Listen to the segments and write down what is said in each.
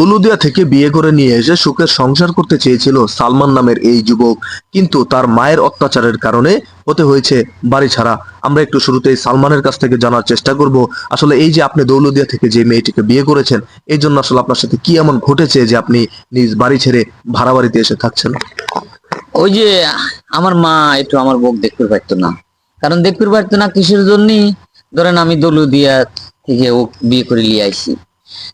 হলুদিয়া থেকে বিয়ে করে নিয়ে এসে সুখের সংসার করতে চেয়েছিল সালমান নামের এই যুবক, কিন্তু তার মায়ের অত্যাচারের কারণে হতে হয়েছে বাড়ি ছাড়া। আমরা একটু শুরুতেই সালমানের কাছ থেকে জানার চেষ্টা করব, আসলে এই যে আপনি দৌলদিয়া থেকে যে মেয়েটিকে বিয়ে করেছেন, এই জন্য আসলে আপনার সাথে কি এমন ঘটেছে যে আপনি নিজ বাড়ি ছেড়ে ভাড়া বাড়িতে এসে থাকছেন? ওই যে আমার মা একটু আমার বউকে দেখতে পারতো না। কারণ দেখতে পারতো না কিসের জন্য? ধরেন আমি দৌলদিয়া থেকে ও বিয়ে করে নিয়ে আইছি।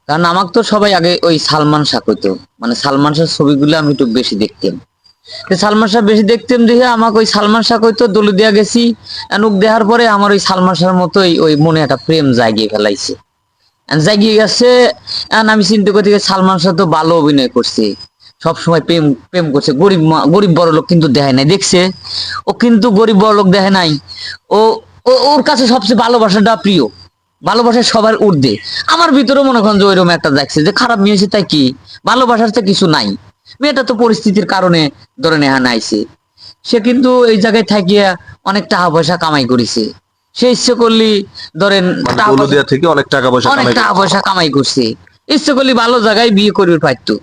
কারণ আমাকে তো সবাই আগে ওই সালমান শাহ কইতো, মানে সালমান শাহ ছবিগুলো আমি একটু বেশি দেখতাম। তো সালমান শাহ বেশি দেখতাম দেখে আমাকে ওই সালমান শাহ কইতো, দৌলদিয়া গেছি এনুক দেখার পরে আমার ওই সালমান শাহর মতোই ওই মনে একটা প্রেম জাগিয়ে ফেলাইছে। জাগিয়ে গেছে। আমি চিন্তা করতে গিয়ে সালমান শাহ তো ভালো অভিনয় করছে, সব সময় প্রেম প্রেম করছে। গরিব বড় লোক কিন্তু দেখায় নাই, দেখছে ও কিন্তু গরিব বড় লোক দেখে নাই। ও ওর কাছে সবচেয়ে ভালোবাসাটা প্রিয়, ভালোবাসা সবার ঊর্ধ্বে। আমার ভিতরে মনে করেন যে ওইরকম একটা দেখছে যে খারাপ মেয়ে হয়েছে তাই কি, ভালোবাসার তো কিছু নাই। মেয়েটা তো পরিস্থিতির কারণে ধরে নেহা নাইছে। সে কিন্তু এই জায়গায় থাকিয়া অনেক টাকা পয়সা কামাই করেছে। সে ইচ্ছে করলি ধরেন মানে টাকা পয়সা, দৌলদিয়া থেকে অনেক টাকা পয়সা অনেক কামাই টাকা করেছেন। পয়সা কামাই করছে। ইচ্ছে করলি ভালো জায়গায় বিয়ে করবে পারতো,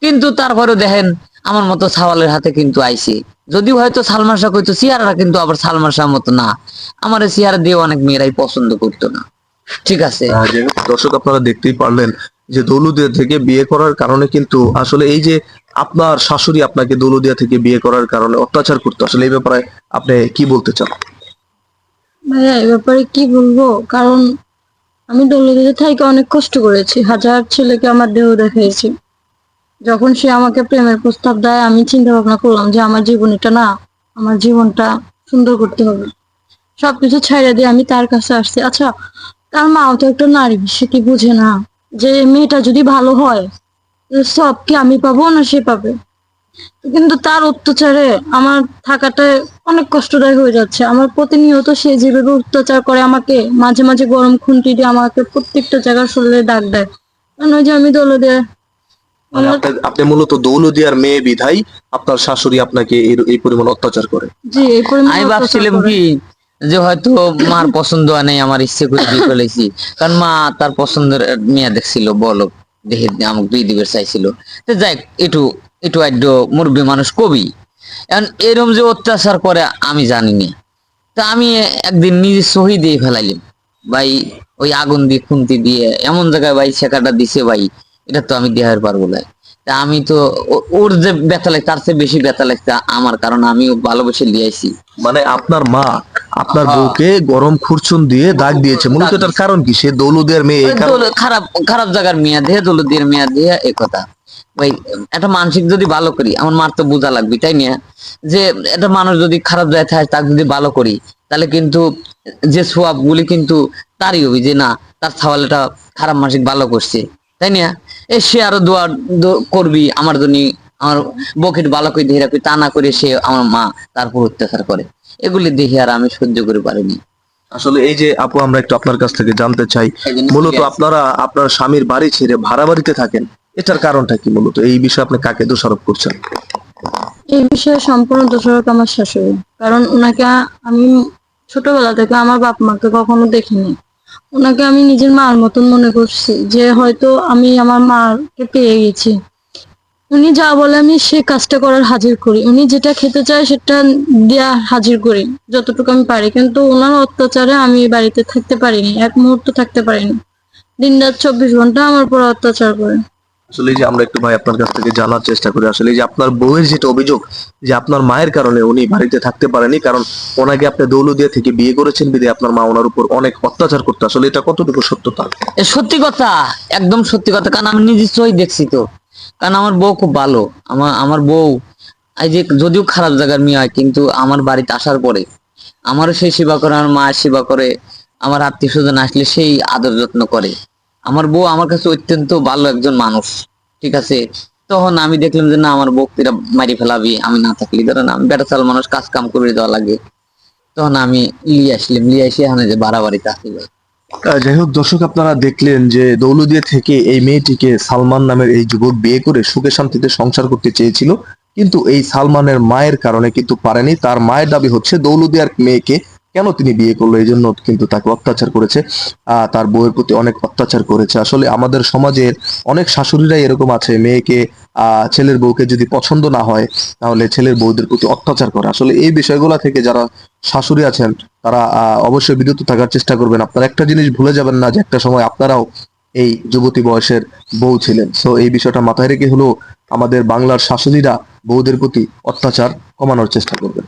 কিন্তু তারপরে দেখেন আমার মতো সাওয়ালের হাতে কিন্তু আইছে। যদিও হয়তো সালমান শাহ কইতো চেহারাটা কিন্তু আবার সালমান শাহ মতো না, আমার এই চেহারা দিয়ে অনেক মেয়েরাই পছন্দ করতো না। ঠিক আছে। যে দর্শক, আপনারা দেখতেই পারলেন যে দৌলদিয়া থেকে বিয়ে করার কারণে কিন্তু আসলে এই যে আপনার শাশুড়ি আপনাকে দৌলদিয়া থেকে বিয়ে করার কারণে অত্যাচার করতো, আসলে এই ব্যাপারে আপনি কি বলতে চান? ভাইয়া এ ব্যাপারে কি বলবো, কারণ আমি দৌলতদিয়া থেকে অনেক কষ্ট করেছি, হাজার ছেলেকে আমার দেহ দেখিয়েছি। যখন সে আমাকে প্রেমের প্রস্তাব দেয় আমি চিন্তা ভাবনা করলাম যে আমার জীবন এটা না, আমার জীবনটা সুন্দর করতে হবে। সবকিছু ছাইড়া দিয়ে আমি তার কাছে আসছি। আচ্ছা, তার মাও তো একটা নারী, সে কি বুঝে না যে মেয়েটা যদি ভালো হয় সব কি আমি পাবো না সে পাবে? কিন্তু তার অত্যাচারে আমার থাকাটা অনেক কষ্টদায়ক হয়ে যাচ্ছে। আমার প্রতিনিয়ত সে যেভাবে অত্যাচার করে আমাকে, মাঝে মাঝে গরম খুন্তি দিয়ে আমাকে প্রত্যেকটা জায়গায় শরীরে দাগ দেয়। কারণ ওই যে আমি দৌলতে মানে আমার, আপনি মূলত দৌলদিয়ার মেয়ে বিধাই আপনার শাশুড়ি আপনাকে এই পরিমাণ অত্যাচার করে। জি এই পরিমাণে আমি অত্যাচার ভাবছিলাম করে। কি যে হয়তো মার পছন্দ হয় নাই, আমার ইচ্ছে করে বিয়ে ফেলেছি। কারণ মা তার পছন্দের মেয়ে দেখছিল, বলো দেখে আমাকে বিয়ে দিবে চাইছিল। তো যাই একটু একটু আদ্য মুরব্বী মানুষ কবি, এখন এরম যে অত্যাচার করে আমি জানি না। তা আমি একদিন নিজে সহি দিয়ে ফেলাইলাম ভাই, ওই আগুন দিয়ে খুন্তি দিয়ে এমন জায়গায় ভাই শেখাটা দিছে ভাই, এটা তো আমি দেখার পারবো না। তা আমি তো ওর যে ব্যথা লাগে তার চেয়ে বেশি ব্যথা লাগছে আমার, কারণ আমিও ভালোবেসে লিয়েছি। মানে আপনার মা আপনার বউকে গরম খুরচুন দিয়ে দাগ দিয়েছে, মূলত এটার কারণ কি? সে দৌলদিয়ার মেয়ে এই কারণে? খারাপ খারাপ জায়গার মেয়া দিয়ে দৌলতদিয়ার মেয়া দিয়ে এ কথা ভাই। একটা মানসিক যদি ভালো করি, আমার মার তো বোঝা লাগবে তাই না, যে একটা মানুষ যদি খারাপ জায়গায় থাকে তাকে যদি ভালো করি, তাহলে কিন্তু যে সোয়াব গুলি কিন্তু তারই হবে, যে না তার ছাওয়ালটা খারাপ মানসিক ভালো করছে, তাই না? সে আরো দোয়া করবি আমার জন্য, আমার বউকে একটু ভালো করে দেখে রাখবি, তা না করে সে আমার মা তারপর অত্যাচার করে। এগুলি দেখে আর আমি সহ্য করে পারিনি। আসলে এই যে আপু, আমরা একটু আপনার কাছ থেকে জানতে চাই, এই জন্য মূলত চলে আসি। আপনারা আপনার স্বামীর বাড়ি ছেড়ে ভাড়া বাড়িতে থাকেন, এটার কারণটা কি? মূলত এই বিষয়ে আপনি কাকে দোষারোপ করছেন? এই বিষয়ে সম্পূর্ণ দোষারোপ আমার শাশুড়ি। কারণ ওনাকে আমি ছোটবেলা থেকে আমার বাপ মাকে কখনো দেখিনি। ওনাকে আমি নিজের মার মতন মনে করছি, যে হয়তো আমি আমার মাকে পেয়ে গেছি। উনি যা বলে আমি সে কাজটা করার হাজির করি, উনি যেটা খেতে চায় সেটা দেয়া হাজির করি যতটুকু আমি পারি। কিন্তু ওনার অত্যাচারে আমি এই বাড়িতে থাকতে পারিনি, এক মুহূর্ত থাকতে পারিনি। দিন রাত 24 ঘন্টা আমার উপর অত্যাচার করে। আসলে এই যে আমরা একটু ভাই আপনার কাছ থেকে জানার চেষ্টা করি, আসলে এই যে আপনার বউয়ের যেটা অভিযোগ যে আপনার মায়ের কারণে উনি বাড়িতে থাকতে পারেনি, কারণ ওনাকে আপনি দৌলদিয়া থেকে বিয়ে করেছেন বিধায় আপনার মা ওনার উপর অনেক অত্যাচার করতো, আসলে এটা কতটুকু সত্যতা? এ সত্যি কথা, একদম সত্যি কথা। কারণ আমি নিজের চোখে দেখছি তো। কারণ আমার বউ খুব ভালো। আমার বউ এই যে যদিও খারাপ জায়গার মেয়ে হয়, কিন্তু আমার বাড়িতে আসার পরে আমারও সেই সেবা করে, আমার মায়ের সেবা করে, আমার আত্মীয় স্বজন আসলে সেই আদর যত্ন করে। আমার বউ আমার কাছে অত্যন্ত ভালো একজন মানুষ। ঠিক আছে। তখন আমি দেখলাম যে না, আমার বউকে মারি ফেলাবি আমি না থাকলে, ধরেন আমি বেটা চাল মানুষ, কাজ কাম করে দেওয়া লাগে। তখন আমি লিয়ে আসলাম, লিয়ে এসে এখানে যে বাড়াবাড়িতে আসি ভাই। যাই হোক দর্শক, আপনারা দেখলেন যে দৌলদিয়া থেকে এই মেয়েটিকে সালমান নামের এই যুবক বিয়ে করে সুখে শান্তিতে সংসার করতে চেয়েছিল, কিন্তু এই সালমানের মায়ের কারণে কিন্তু পারেনি। তার মায়ের দাবি হচ্ছে দৌলদিয়ার মেয়েকে কেন তিনি বিয়ে করলো এই জন্য কিন্তু তাকে অত্যাচার করেছে, তার বউয়ের প্রতি অনেক অত্যাচার করেছে। আসলে আমাদের সমাজের অনেক শাশুড়িরাই এরকম আছে, মেয়েকে ছেলের বউকে যদি পছন্দ না হয় তাহলে ছেলের বউদের প্রতি অত্যাচার করে। আসলে এই বিষয়গুলো থেকে যারা শাশুড়ি আছেন তারা অবশ্যই বিরত থাকার চেষ্টা করবেন। আপনারা একটা জিনিস ভুলে যাবেন না যে একটা সময় আপনারাও এই যুবতী বয়সের বউ ছিলেন। সো এই বিষয়টা মাথায় রেখে হলো আমাদের বাংলার শাশুড়িরা বউদের প্রতি অত্যাচার কমানোর চেষ্টা করবেন।